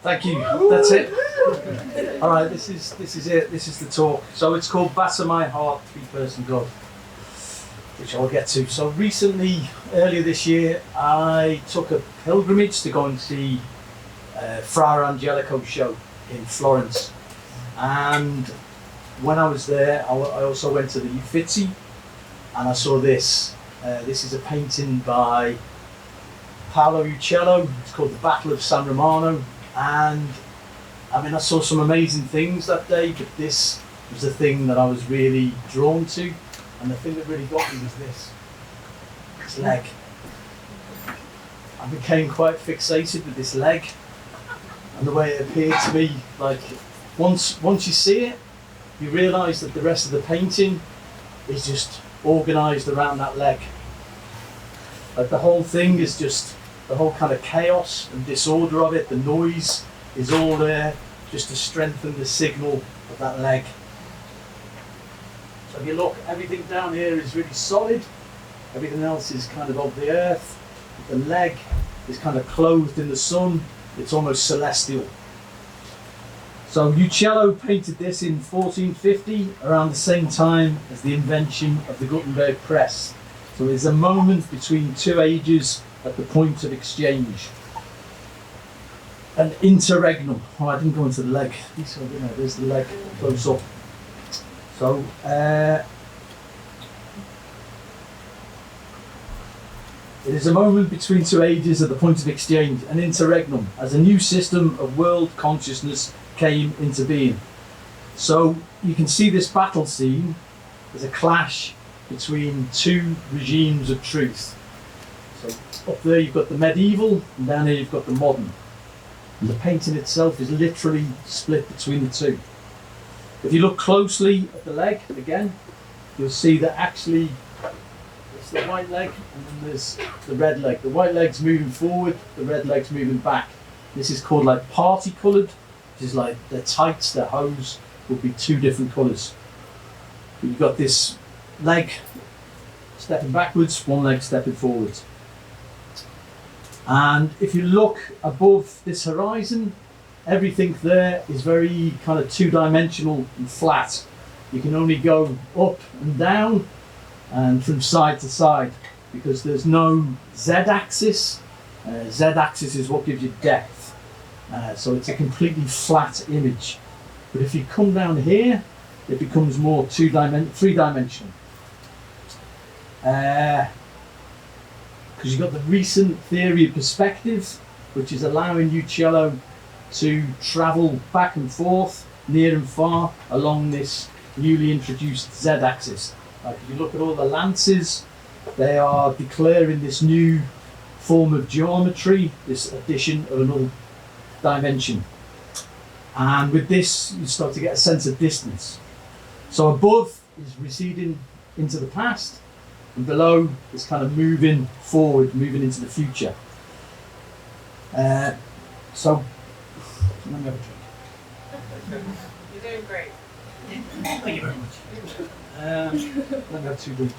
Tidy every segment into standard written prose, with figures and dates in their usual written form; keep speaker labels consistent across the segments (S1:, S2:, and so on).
S1: Thank you. That's it. All right. This is it. This is the talk. So it's called "Batter My Heart, Three-Person God," which I'll get to. So recently, earlier this year, I took a pilgrimage to go and see Fra Angelico's show in Florence, and when I was there, I also went to the Uffizi, and I saw this. This is a painting by Paolo Uccello. It's called "The Battle of San Romano." And I mean, I saw some amazing things that day, but this was the thing that I was really drawn to. And the thing that really got me was this leg. I became quite fixated with this leg and the way it appeared to me. Like, once you see it, you realise that the rest of the painting is just organised around that leg. Like, the whole thing is just the whole kind of chaos and disorder of it, the noise is all there just to strengthen the signal of that leg. So if you look, everything down here is really solid, everything else is kind of the earth. The leg is kind of clothed in the sun, it's almost celestial. So Uccello painted this in 1450, around the same time as the invention of the Gutenberg press. So there's a moment between two ages at the point of exchange. An interregnum. Oh, I didn't go into the leg. There's the leg close up. So, it is a moment between two ages at the point of exchange, an interregnum, as a new system of world consciousness came into being. So, you can see this battle scene as a clash between two regimes of truth. So up there you've got the medieval, and down here you've got the modern. And the painting itself is literally split between the two. If you look closely at the leg again, you'll see that actually it's the white leg and then there's the red leg. The white leg's moving forward, the red leg's moving back. This is called like party coloured, which is like their tights, their hose would be two different colours. But you've got this leg stepping backwards, one leg stepping forwards. And if you look above this horizon, everything there is very kind of two-dimensional and flat. You can only go up and down and from side to side because there's no Z-axis. Z-axis is what gives you depth. So it's a completely flat image. But if you come down here, it becomes more three-dimensional. Because you've got the recent theory of perspective, which is allowing Uccello to travel back and forth, near and far, along this newly introduced Z-axis. Like if you look at all the lances, they are declaring this new form of geometry, this addition of another dimension. And with this, you start to get a sense of distance. So above is receding into the past, and below is kind of moving forward, moving into the future. So, let me have a drink.
S2: You're doing great.
S1: Thank you very much. Let me have 2 drinks.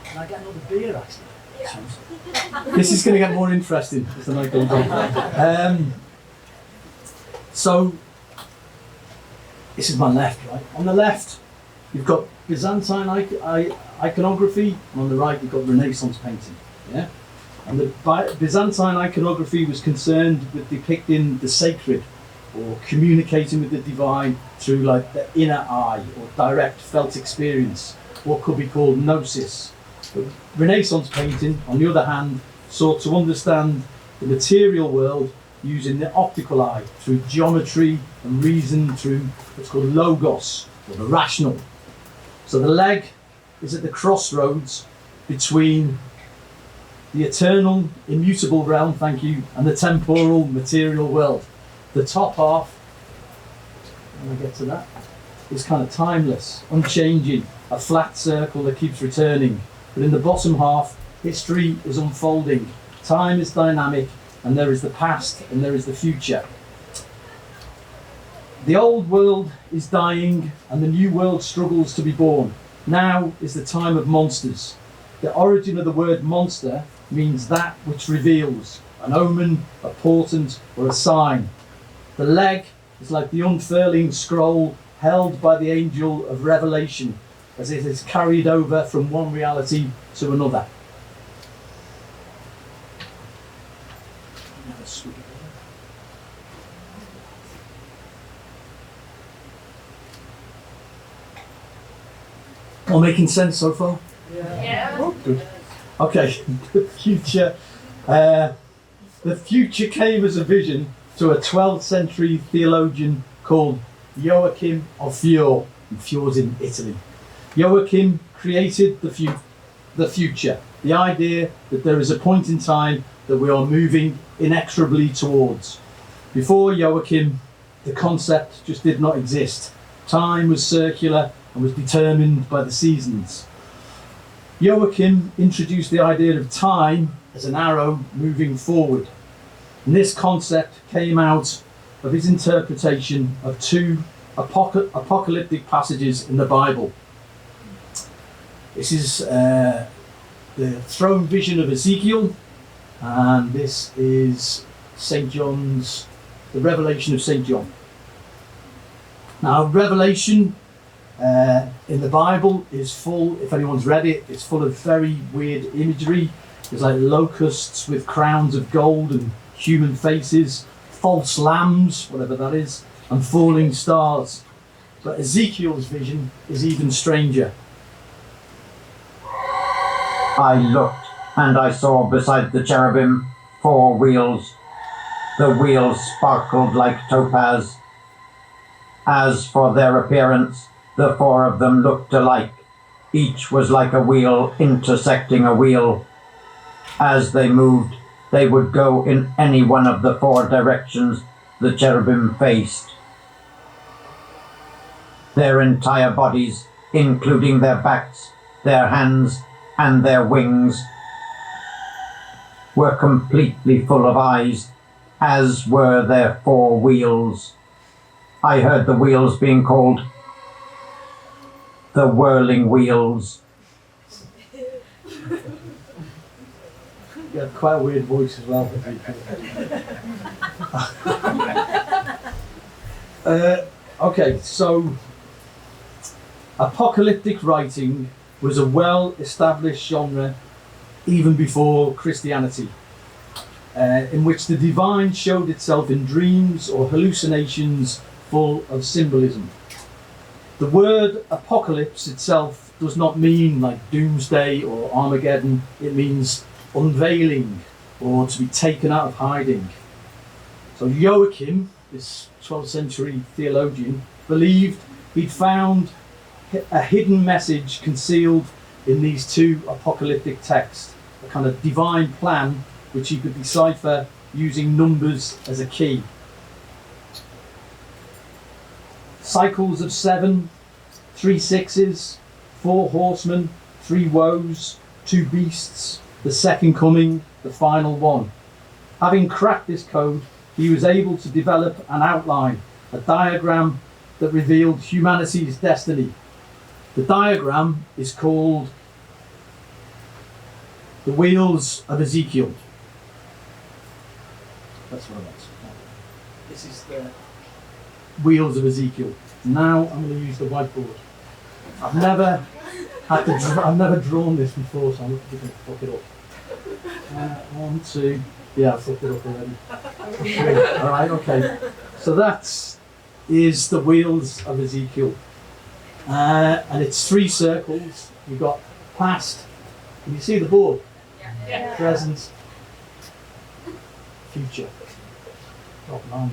S1: Can I get another beer, actually? Yeah. This is going to get more interesting as the night goes on. So, this is my left, right? On the left, you've got Byzantine iconography, and on the right, you've got Renaissance painting. Yeah? And the Byzantine iconography was concerned with depicting the sacred, or communicating with the divine through like the inner eye, or direct felt experience, what could be called gnosis. But Renaissance painting, on the other hand, sought to understand the material world using the optical eye, through geometry and reason, through what's called logos, or the rational. So the leg is at the crossroads between the eternal, immutable realm, thank you, and the temporal, material world. The top half, when I get to that, is kind of timeless, unchanging, a flat circle that keeps returning. But in the bottom half, history is unfolding, time is dynamic, and there is the past and there is the future. The old world is dying and the new world struggles to be born. Now is the time of monsters. The origin of the word monster means that which reveals, an omen, a portent, or a sign. The leg is like the unfurling scroll held by the angel of revelation as it is carried over from one reality to another. All making sense so far?
S2: Yeah.
S1: Oh, good. Okay, the future. The future came as a vision to a 12th century theologian called Joachim of Fior. Fior's in Italy. Joachim created the future, the idea that there is a point in time that we are moving inexorably towards. Before Joachim, the concept just did not exist. Time was circular and was determined by the seasons. Joachim introduced the idea of time as an arrow moving forward. And this concept came out of his interpretation of 2 apocalyptic passages in the Bible. This is the throne vision of Ezekiel, and this is St. John's, the Revelation of St. John. Now, Revelation in the Bible is full, if anyone's read it, it's full of very weird imagery. There's like locusts with crowns of gold and human faces, false lambs, whatever that is, and falling stars. But Ezekiel's vision is even stranger.
S3: I looked, and I saw beside the cherubim 4 wheels. The wheels sparkled like topaz. As for their appearance, the 4 of them looked alike. Each was like a wheel intersecting a wheel. As they moved, they would go in any one of the 4 directions the cherubim faced. Their entire bodies, including their backs, their hands, and their wings, were completely full of eyes, as were their 4 wheels. I heard the wheels being called the whirling wheels.
S1: You have quite a weird voice as well. Okay, so apocalyptic writing was a well-established genre even before Christianity, in which the divine showed itself in dreams or hallucinations full of symbolism. The word apocalypse itself does not mean like doomsday or Armageddon. It means unveiling or to be taken out of hiding. So Joachim, this 12th century theologian, believed he'd found a hidden message concealed in these 2 apocalyptic texts, a kind of divine plan which he could decipher using numbers as a key. cycles of 7, 3 sixes, 4 horsemen, 3 woes, 2 beasts, the second coming, the final one. Having cracked this code, he was able to develop an outline, a diagram that revealed humanity's destiny. The diagram is called the Wheels of Ezekiel. That's what it is. This is the Wheels of Ezekiel. Now I'm going to use the whiteboard. I've never drawn this before, so I'm not going to fuck it up. 1, 2. Yeah, I fucked it up already. 3. All right, okay. So that is the Wheels of Ezekiel, and it's 3 circles. You've got past. Can you see the board?
S2: Yeah.
S1: Present, future. Oh, blimey.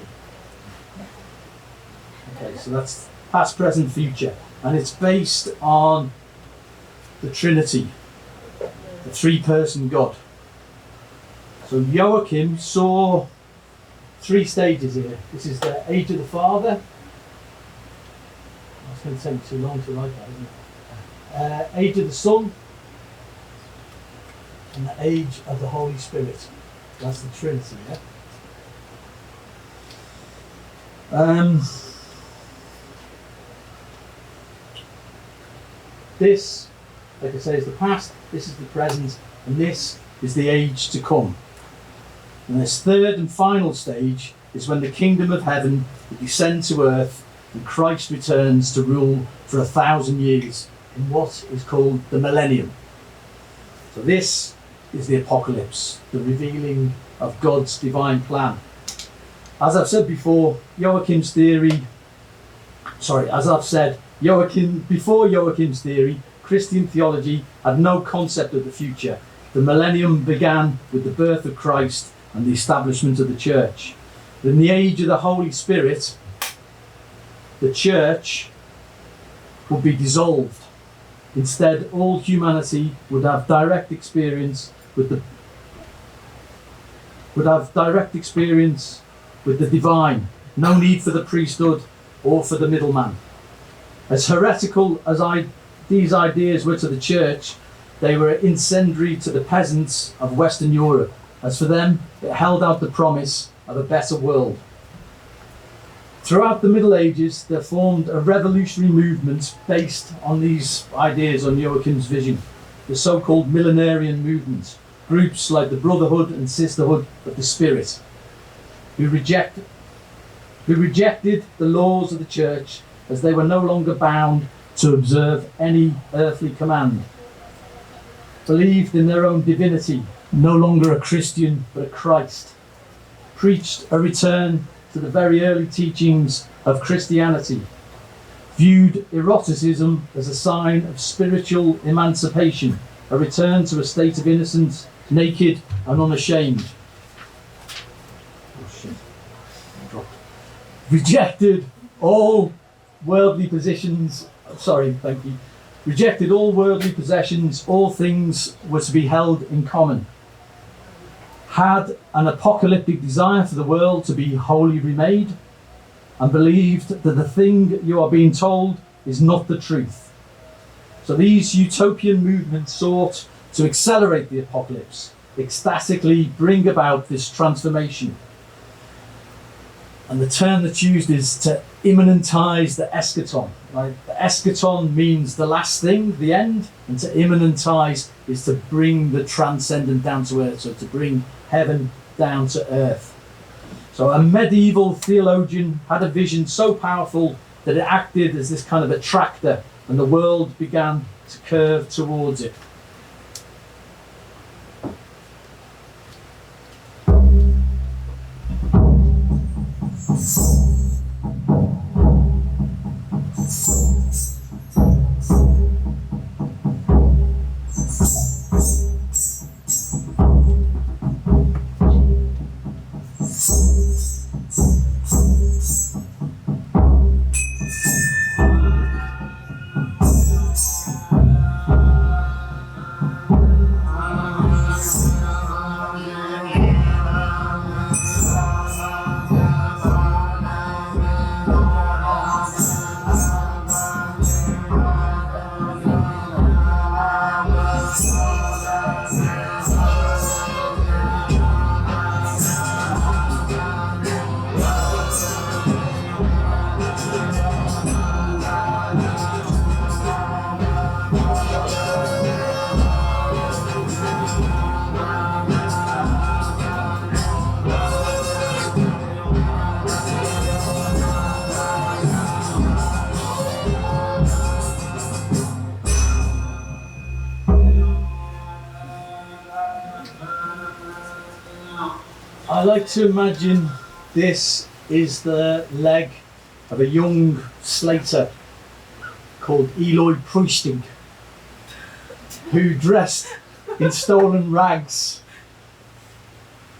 S1: Okay, so that's past, present, future, and it's based on the Trinity, the 3-person God. So Joachim saw 3 stages here. This is the age of the Father. That's going to take me too long to write that, isn't it? Age of the Son, and the age of the Holy Spirit. That's the Trinity, yeah? This, like I say, is the past, this is the present, and this is the age to come. And this third and final stage is when the kingdom of heaven will descend to earth and Christ returns to rule for 1,000 years in what is called the millennium. So this is the apocalypse, the revealing of God's divine plan. As I've said before, before Joachim's theory, Christian theology had no concept of the future. The millennium began with the birth of Christ and the establishment of the church. In the age of the Holy Spirit, the church would be dissolved. Instead, all humanity would have direct experience with the divine. No need for the priesthood or for the middleman. As heretical as these ideas were to the church, they were incendiary to the peasants of Western Europe. As for them, it held out the promise of a better world. Throughout the Middle Ages, there formed a revolutionary movement based on these ideas, on Joachim's vision, the so-called millenarian movement, groups like the Brotherhood and Sisterhood of the Spirit, who rejected the laws of the church as they were no longer bound to observe any earthly command, believed in their own divinity, no longer a Christian but a Christ, preached a return to the very early teachings of Christianity, viewed eroticism as a sign of spiritual emancipation, a return to a state of innocence, naked and unashamed. Rejected all worldly possessions, all things were to be held in common. Had an apocalyptic desire for the world to be wholly remade, and believed that the thing you are being told is not the truth. So these utopian movements sought to accelerate the apocalypse, ecstatically bring about this transformation. And the term that's used is to immanentize the eschaton. Right? The eschaton means the last thing, the end, and to immanentize is to bring the transcendent down to earth, so to bring heaven down to earth. So a medieval theologian had a vision so powerful that it acted as this kind of attractor, and the world began to curve towards it. like to imagine this is the leg of a young slater called Eloy Priesting, who, dressed in stolen rags,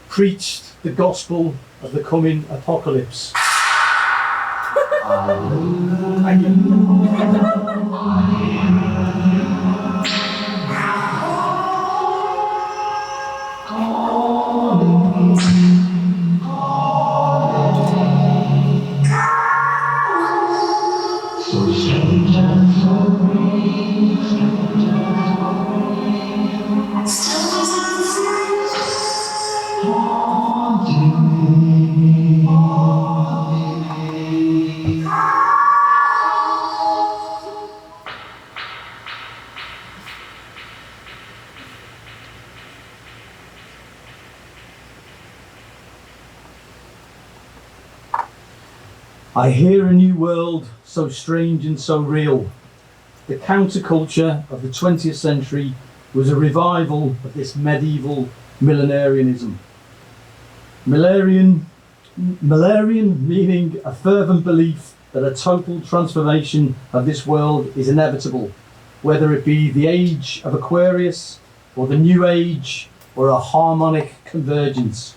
S1: preached the gospel of the coming apocalypse. I hear a new world, so strange and so real. The counterculture of the 20th century was a revival of this medieval millenarianism. Millenarian meaning a fervent belief that a total transformation of this world is inevitable, whether it be the age of Aquarius or the new age or a harmonic convergence.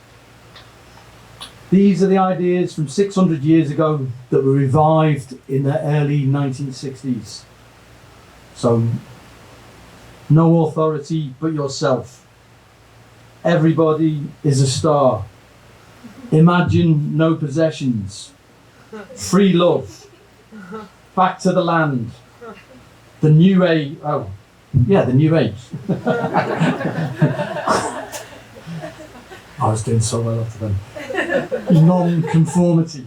S1: These are the ideas from 600 years ago that were revived in the early 1960s. So, no authority but yourself. Everybody is a star. Imagine no possessions. Free love. Back to the land. The new age. Oh, yeah, the new age. I was doing so well after them. Non-conformity.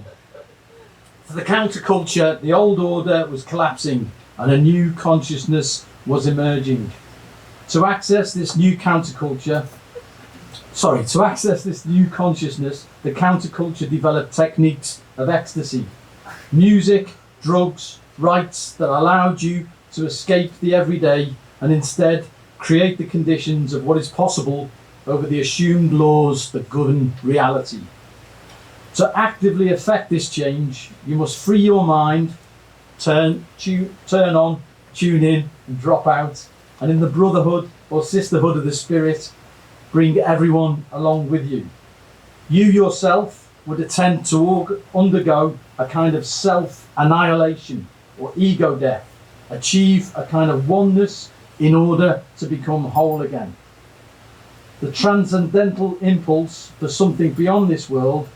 S1: For the counterculture, the old order was collapsing and a new consciousness was emerging. To access this new consciousness, the counterculture developed techniques of ecstasy, music, drugs, rites that allowed you to escape the everyday and instead create the conditions of what is possible over the assumed laws that govern reality. To actively affect this change, you must free your mind, turn on, tune in, and drop out, and in the brotherhood or sisterhood of the spirit, bring everyone along with you. You yourself would attempt to undergo a kind of self-annihilation or ego death, achieve a kind of oneness in order to become whole again. The transcendental impulse for something beyond this world,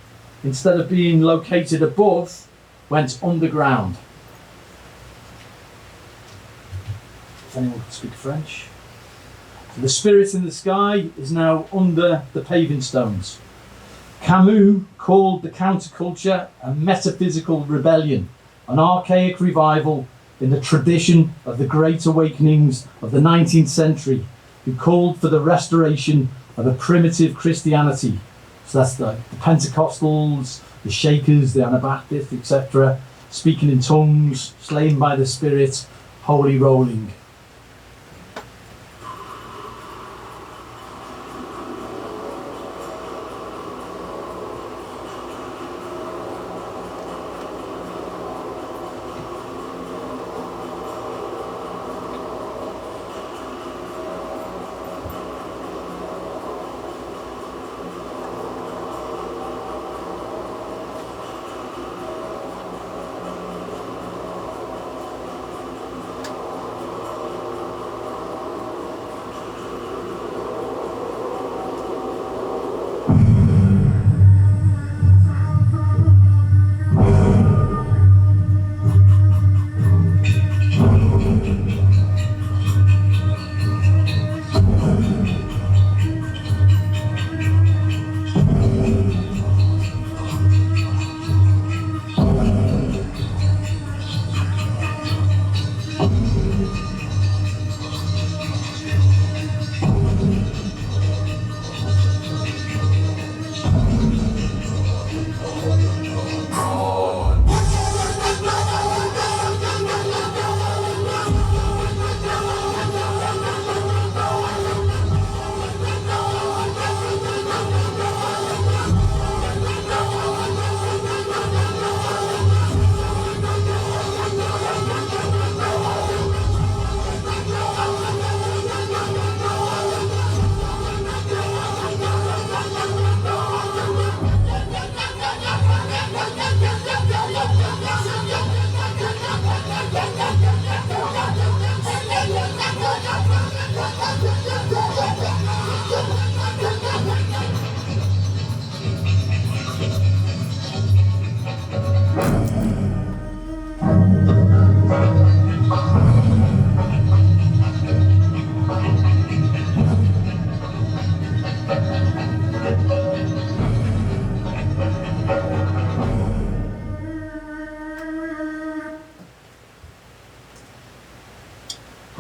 S1: instead of being located above, went underground. If anyone can speak French. So the spirit in the sky is now under the paving stones. Camus called the counterculture a metaphysical rebellion, an archaic revival in the tradition of the great awakenings of the 19th century, who called for the restoration of a primitive Christianity. So that's the Pentecostals, the Shakers, the Anabaptists, etc., speaking in tongues, slain by the Spirit, holy rolling.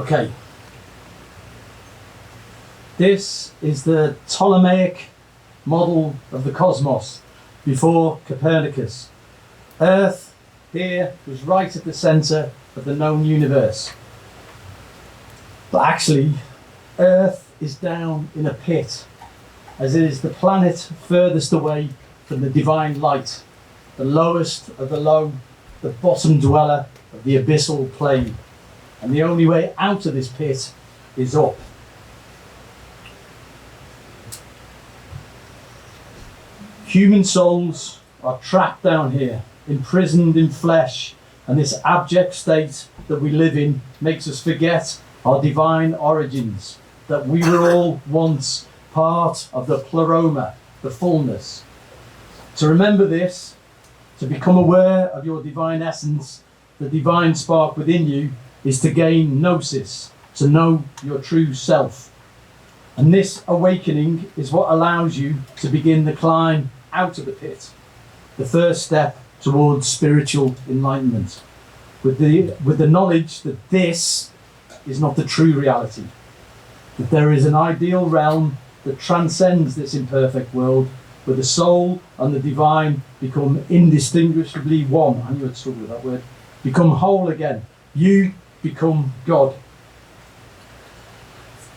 S1: Okay. This is the Ptolemaic model of the cosmos before Copernicus. Earth here was right at the centre of the known universe. But actually, Earth is down in a pit, as it is the planet furthest away from the divine light, the lowest of the low, the bottom dweller of the abyssal plane. And the only way out of this pit is up. Human souls are trapped down here, imprisoned in flesh, and this abject state that we live in makes us forget our divine origins, that we were all once part of the pleroma, the fullness. To remember this, to become aware of your divine essence, the divine spark within you, is to gain gnosis, to know your true self. And this awakening is what allows you to begin the climb out of the pit, the first step towards spiritual enlightenment, with the knowledge that this is not the true reality, that there is an ideal realm that transcends this imperfect world, where the soul and the divine become indistinguishably one. I knew I'd struggle with that word. Become whole again. You become God.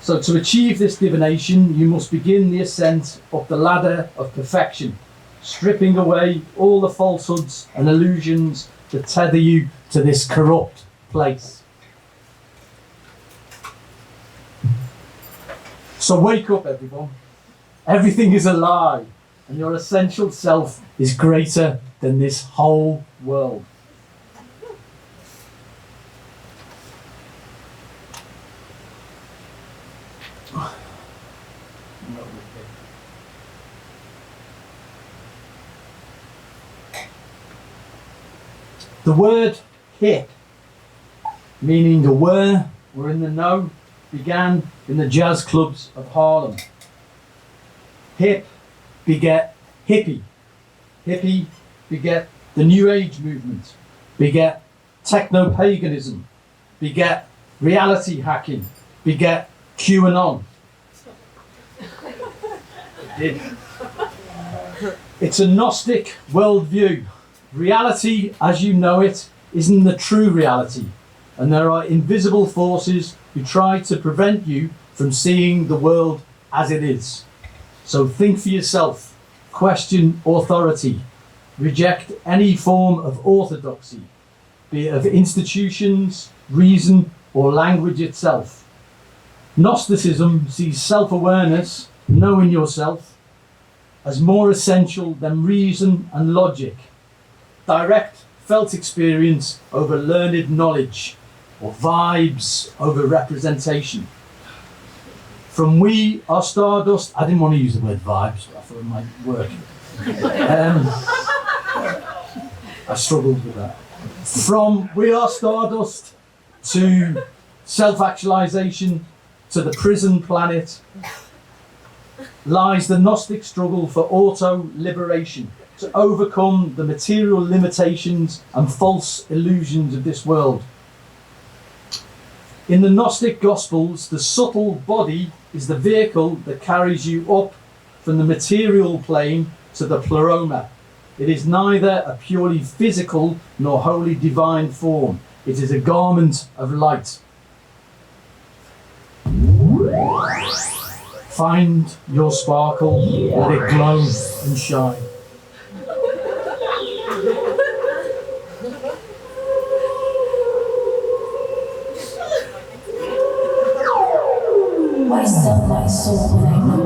S1: So to achieve this divination, you must begin the ascent up the ladder of perfection, stripping away all the falsehoods and illusions that tether you to this corrupt place. So wake up, everyone. Everything is a lie, and your essential self is greater than this whole world. The word hip, meaning aware or in the know, began in the jazz clubs of Harlem. Hip beget hippie. Hippie beget the New Age movement, beget techno-paganism, beget reality hacking, beget QAnon. It did. It's a Gnostic worldview. Reality, as you know it, isn't the true reality, and there are invisible forces who try to prevent you from seeing the world as it is. So think for yourself, question authority, reject any form of orthodoxy, be it of institutions, reason, or language itself. Gnosticism sees self-awareness, knowing yourself, as more essential than reason and logic. Direct felt experience over learned knowledge, or vibes over representation. From we are stardust, I didn't want to use the word vibes, but I thought it might work. I struggled with that. From we are stardust to self-actualization to the prison planet lies the Gnostic struggle for auto-liberation, to overcome the material limitations and false illusions of this world. In the Gnostic Gospels, the subtle body is the vehicle that carries you up from the material plane to the pleroma. It is neither a purely physical nor wholly divine form. It is a garment of light. Find your sparkle, let it glow and shine.
S4: Why sell my soul when I know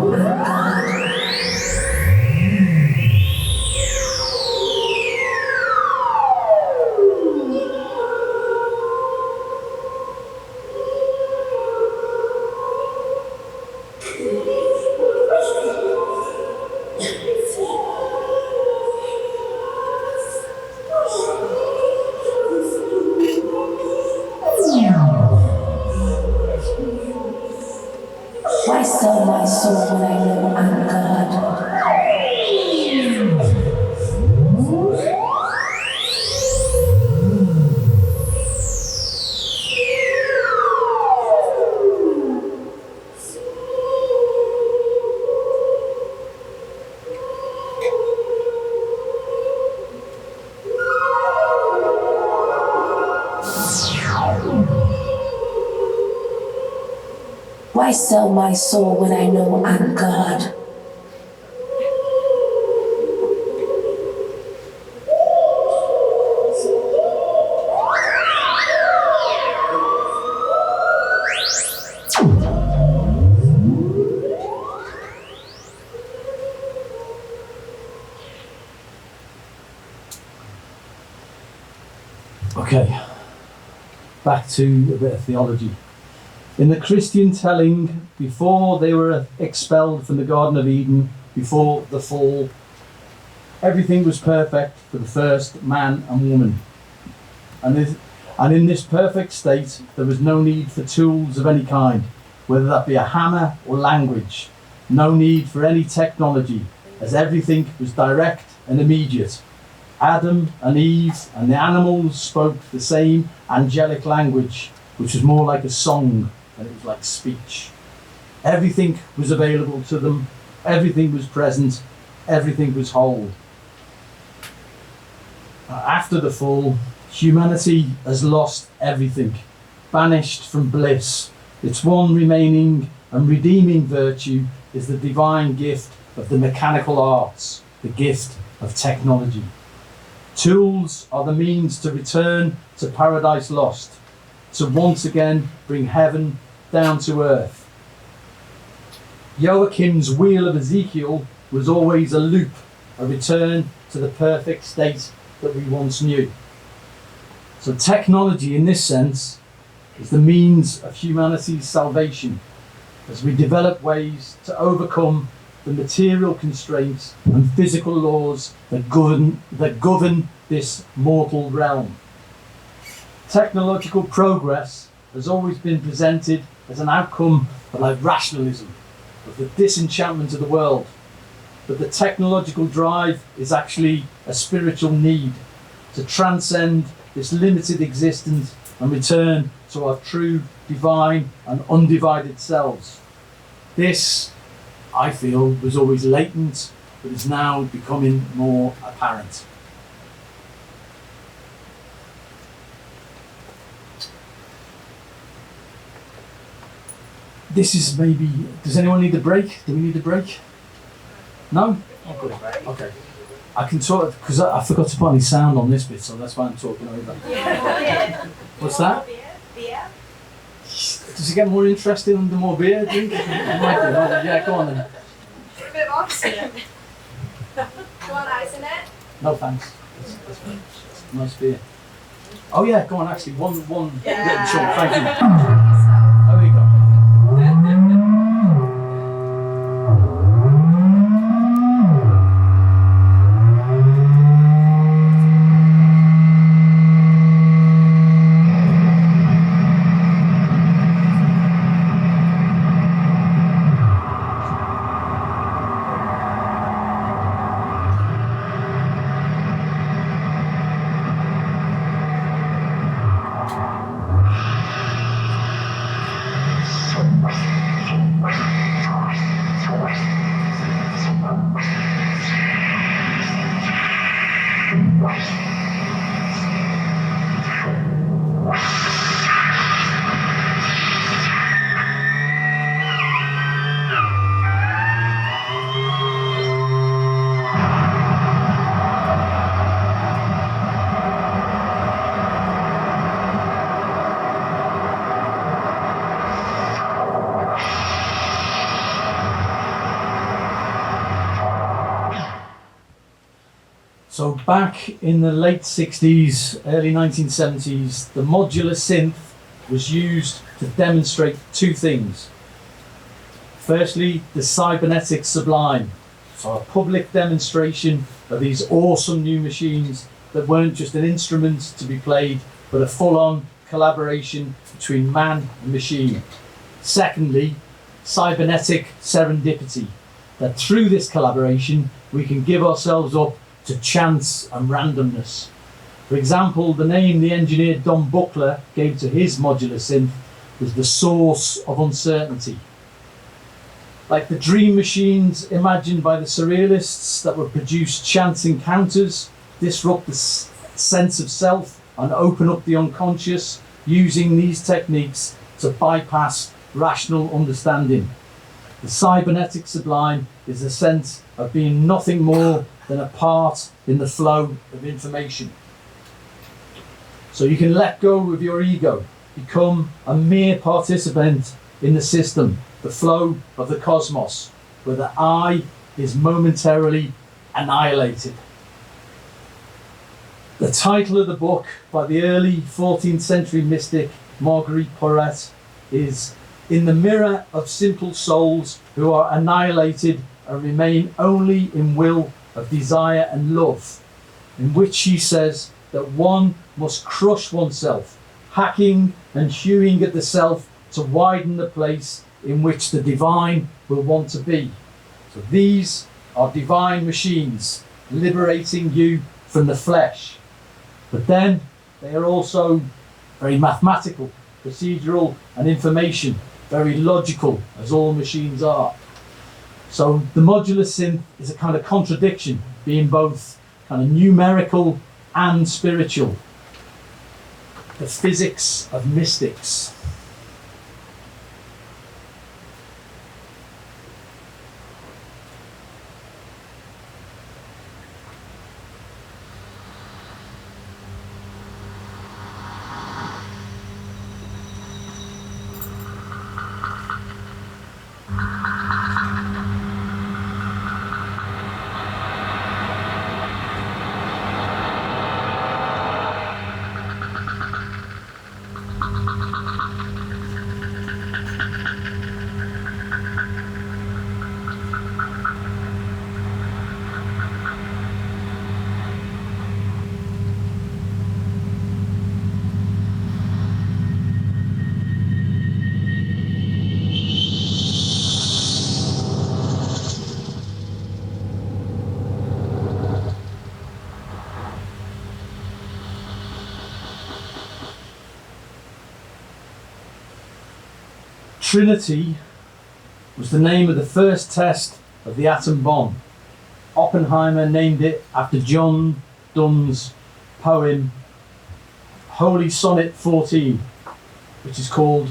S4: Why sell my soul when sell my soul when I know I'm God.
S1: Okay, back to a bit of theology. In the Christian telling, before they were expelled from the Garden of Eden, before the fall, everything was perfect for the first man and woman. And in this perfect state, there was no need for tools of any kind, whether that be a hammer or language. No need for any technology, as everything was direct and immediate. Adam and Eve and the animals spoke the same angelic language, which was more like a song than it was like speech. Everything was available to them, everything was present, everything was whole. After the fall, humanity has lost everything, banished from bliss. Its one remaining and redeeming virtue is the divine gift of the mechanical arts, the gift of technology. Tools are the means to return to paradise lost, to once again bring heaven down to earth. Joachim's wheel of Ezekiel was always a loop, a return to the perfect state that we once knew. So technology in this sense is the means of humanity's salvation as we develop ways to overcome the material constraints and physical laws that govern this mortal realm. Technological progress has always been presented as an outcome of like rationalism, of the disenchantment of the world. But the technological drive is actually a spiritual need to transcend this limited existence and return to our true, divine and undivided selves. This, I feel, was always latent, but is now becoming more apparent. This is maybe, does anyone need a break? Do we need a break? No? Oh, good. Okay. I can talk, because I forgot to put any sound on this bit, so that's why I'm talking over. What's that?
S2: Beer?
S1: Does it get more interesting the more beer I drink? Yeah, go on then.
S2: A bit of oxygen. Do you want ice in it?
S1: No thanks. That's fine. Nice beer. Oh yeah, go on actually. One little chunk, thank you. There we go. So back in the late 60s, early 1970s, the modular synth was used to demonstrate two things. Firstly, the cybernetic sublime, so a public demonstration of these awesome new machines that weren't just an instrument to be played, but a full-on collaboration between man and machine. Secondly, cybernetic serendipity, that through this collaboration we can give ourselves up to chance and randomness. For example, the name the engineer Don Buckler gave to his modular synth was the source of uncertainty. Like the dream machines imagined by the surrealists that would produce chance encounters, disrupt the sense of self and open up the unconscious, using these techniques to bypass rational understanding. The cybernetic sublime is the sense of being nothing more than a part in the flow of information. So you can let go of your ego, become a mere participant in the system, the flow of the cosmos, where the I is momentarily annihilated. The title of the book by the early 14th century mystic Marguerite Porete is In the Mirror of Simple Souls Who Are Annihilated and Remain Only in Will of Desire and Love, in which she says that one must crush oneself, hacking and hewing at the self to widen the place in which the divine will want to be. So these are divine machines liberating you from the flesh. But then they are also very mathematical, procedural, and information, very logical, as all machines are. So the modular synth is a kind of contradiction, being both kind of numerical and spiritual. The physics of mystics. Trinity was the name of the first test of the atom bomb. Oppenheimer named it after John Donne's poem Holy Sonnet 14, which is called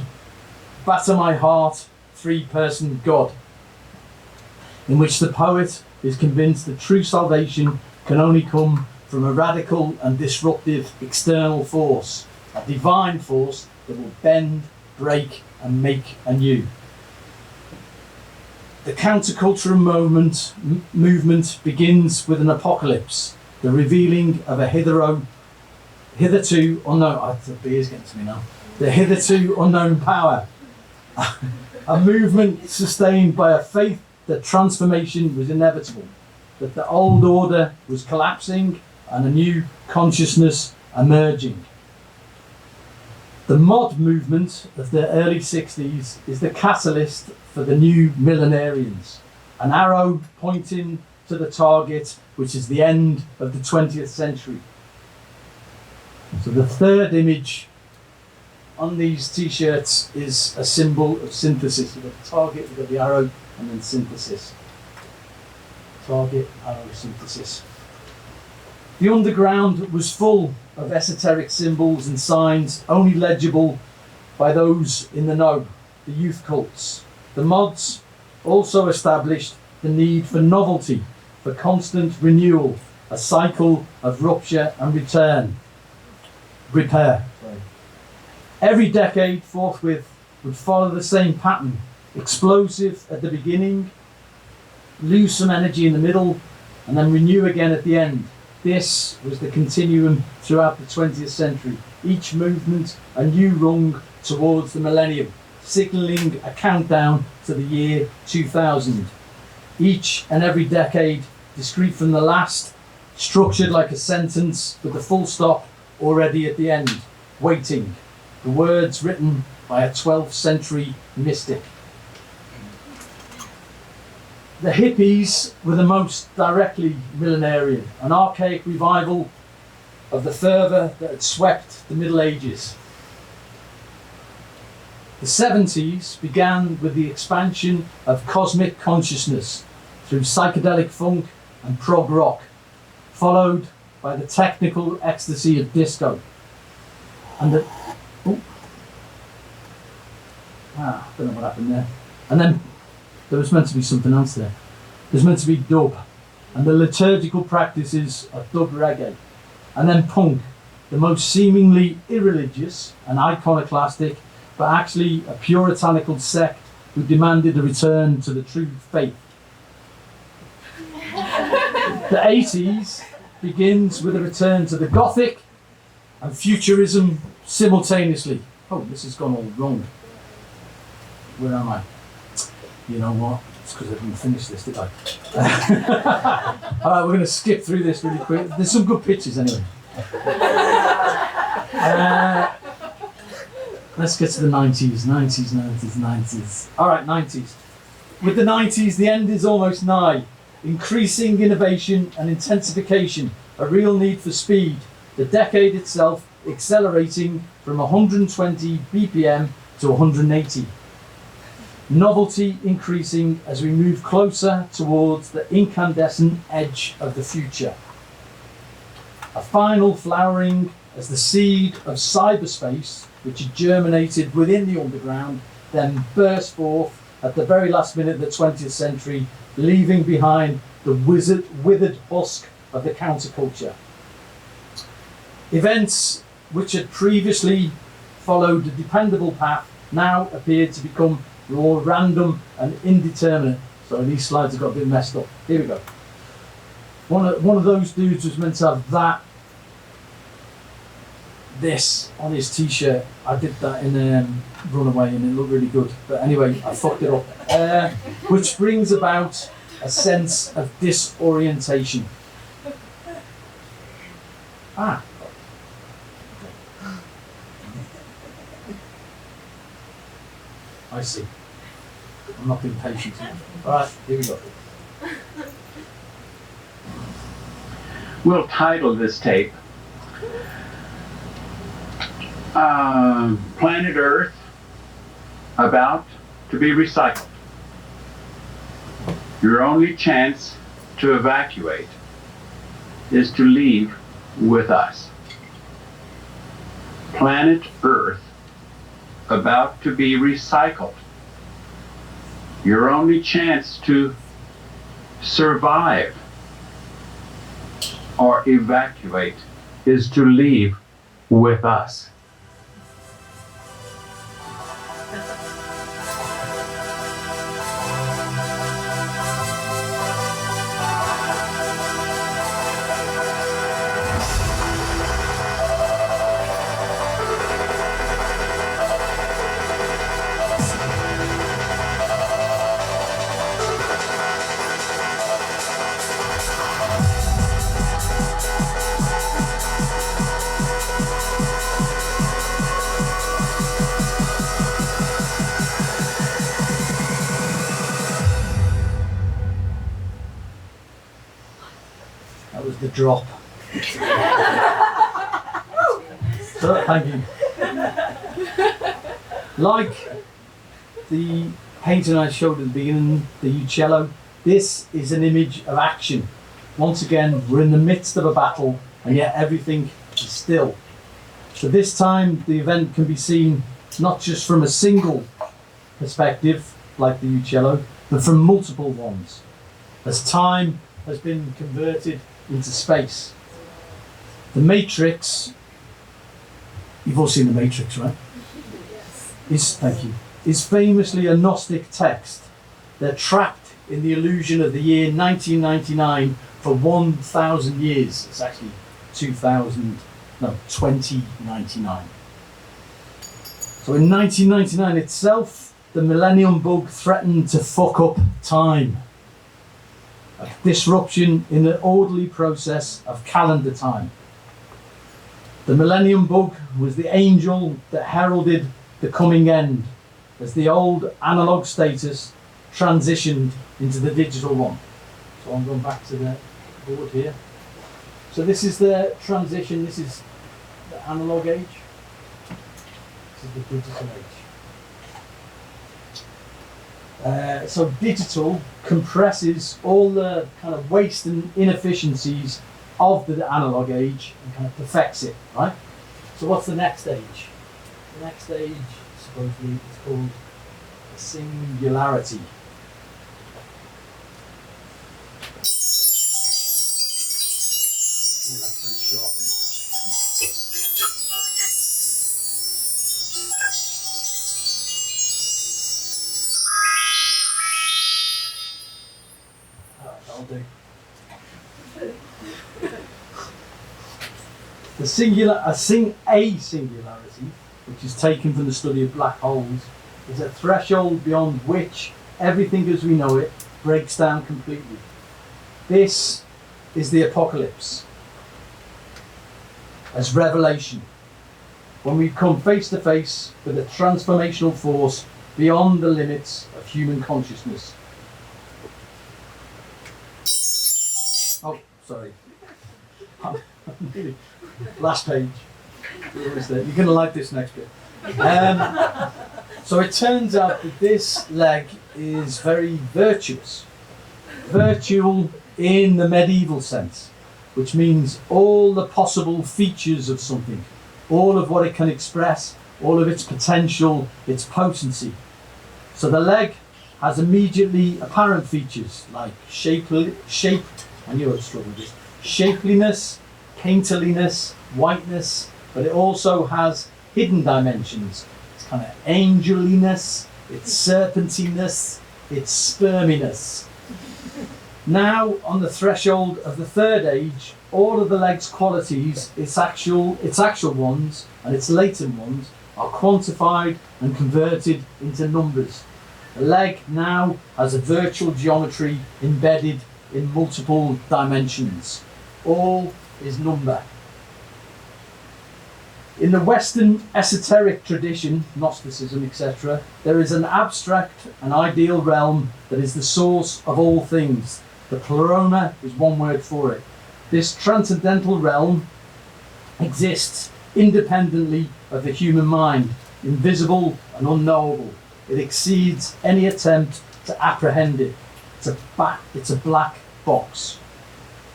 S1: Batter My Heart, Three-Person God, in which the poet is convinced that true salvation can only come from a radical and disruptive external force, a divine force that will bend, break, and make anew. The counterculture movement begins with an apocalypse, the revealing of a hitherto unknown. The beer's getting to me now. The hitherto unknown power. A movement sustained by a faith that transformation was inevitable, that the old order was collapsing and a new consciousness emerging. The mod movement of the early 60s is the catalyst for the new millenarians, an arrow pointing to the target, which is the end of the 20th century. So the third image on these t-shirts is a symbol of synthesis. We've got the target, we've got the arrow, and then synthesis. Target, arrow, synthesis. The underground was full of esoteric symbols and signs only legible by those in the know, the youth cults. The mods also established the need for novelty, for constant renewal, a cycle of rupture and repair. Every decade forthwith would follow the same pattern, explosive at the beginning, lose some energy in the middle, and then renew again at the end. This was the continuum throughout the 20th century, each movement a new rung towards the millennium, signalling a countdown to the year 2000. Each and every decade, discrete from the last, structured like a sentence with the full stop already at the end, waiting. The words written by a 12th century mystic. The hippies were the most directly millenarian, an archaic revival of the fervour that had swept the Middle Ages. The 70s began with the expansion of cosmic consciousness through psychedelic funk and prog rock, followed by the technical ecstasy of disco. And I don't know what happened there. And then there was meant to be something else there. There's meant to be dub, and the liturgical practices of dub reggae. And then punk, the most seemingly irreligious and iconoclastic, but actually a puritanical sect who demanded a return to the true faith. The 80s begins with a return to the Gothic and Futurism simultaneously. Oh, this has gone all wrong. Where am I? You know what? It's because I didn't finish this, did I? Alright, we're going to skip through this really quick. There's some good pictures anyway. Let's get to the 90s. 90s. Alright, 90s. With the 90s, the end is almost nigh. Increasing innovation and intensification, a real need for speed. The decade itself accelerating from 120 BPM to 180. Novelty increasing as we move closer towards the incandescent edge of the future. A final flowering as the seed of cyberspace, which had germinated within the underground, then burst forth at the very last minute of the 20th century, leaving behind the withered husk of the counterculture. Events which had previously followed a dependable path now appeared to become more random and indeterminate. So these slides have got a bit messed up. Here we go. One of those dudes was meant to have this on his t-shirt. I did that in Runaway and it looked really good. But anyway, I fucked it up. Which brings about a sense of disorientation. I see. I'm not being patient enough. Alright, here we go.
S5: We'll title this tape Planet Earth About to be Recycled. Your only chance to evacuate is to leave with us. Planet Earth about to be recycled. Your only chance to survive or evacuate is to leave with us.
S1: The drop. So, thank you. Like the painting I showed at the beginning, the Uccello, this is an image of action. Once again, we're in the midst of a battle and yet everything is still. So this time the event can be seen not just from a single perspective like the Uccello, but from multiple ones, as time has been converted into space. The Matrix, you've all seen the Matrix, right? Yes. Is famously a Gnostic text. They're trapped in the illusion of the year 1999 for 1,000 years. It's actually 2099. So in 1999 itself, the Millennium Bug threatened to fuck up time. A disruption in the orderly process of calendar time. The Millennium Bug was the angel that heralded the coming end as the old analog status transitioned into the digital one. So I'm going back to the board here. So this is the transition, this is the analog age, this is the digital age. So digital compresses all the kind of waste and inefficiencies of the analog age and kind of perfects it, right? So what's the next age? The next age, supposedly, is called singularity. Ooh, that's very sharp, isn't it? Alright, that'll do. A singularity, which is taken from the study of black holes, is a threshold beyond which everything as we know it breaks down completely. This is the apocalypse, as revelation, when we come face to face with a transformational force beyond the limits of human consciousness. Oh, sorry. Last page. You're going to like this next bit. So it turns out that this leg is very virtuous. Virtual in the medieval sense, which means all the possible features of something, all of what it can express, all of its potential, its potency. So the leg has immediately apparent features like I knew I'd struggle with this. Shapeliness, painterliness, whiteness, but it also has hidden dimensions. It's kind of angeliness, it's serpentiness, it's sperminess. Now, on the threshold of the third age, all of the leg's qualities, its actual ones and its latent ones, are quantified and converted into numbers. The leg now has a virtual geometry embedded in multiple dimensions. All is number. In the Western esoteric tradition, Gnosticism, etc., there is an abstract and ideal realm that is the source of all things. The pleroma is one word for it. This transcendental realm exists independently of the human mind, invisible and unknowable. It exceeds any attempt to apprehend it. It's a black box.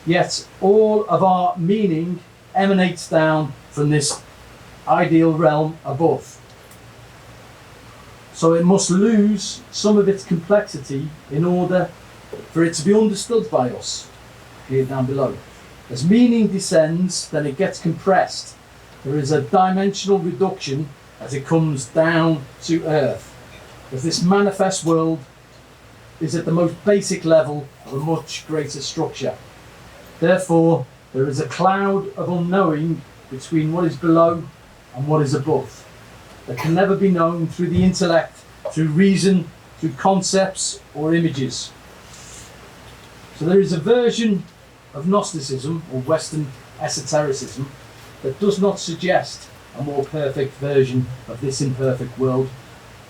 S1: Yet all of our meaning emanates down from this ideal realm above. So it must lose some of its complexity in order for it to be understood by us, here down below. As meaning descends, then it gets compressed. There is a dimensional reduction as it comes down to earth, as this manifest world is at the most basic level of a much greater structure. Therefore, there is a cloud of unknowing between what is below and what is above, that can never be known through the intellect, through reason, through concepts or images. So there is a version of Gnosticism or Western esotericism that does not suggest a more perfect version of this imperfect world.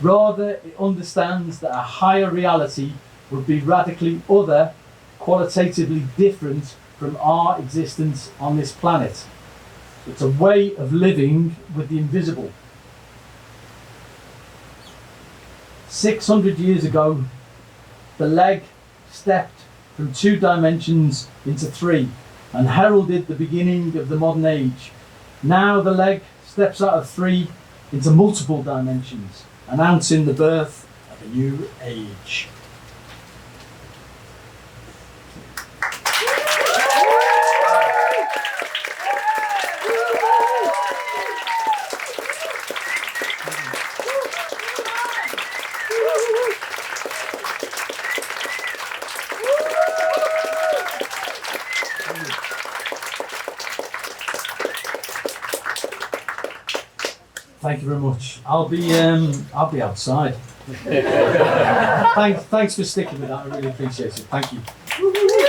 S1: Rather, it understands that a higher reality would be radically other, qualitatively different from our existence on this planet. It's a way of living with the invisible. 600 years ago, the leg stepped from 2 dimensions into 3 and heralded the beginning of the modern age. Now the leg steps out of 3 into multiple dimensions, announcing the birth of a new age. Thank you very much. I'll be outside. Thanks for sticking with that. I really appreciate it. Thank you.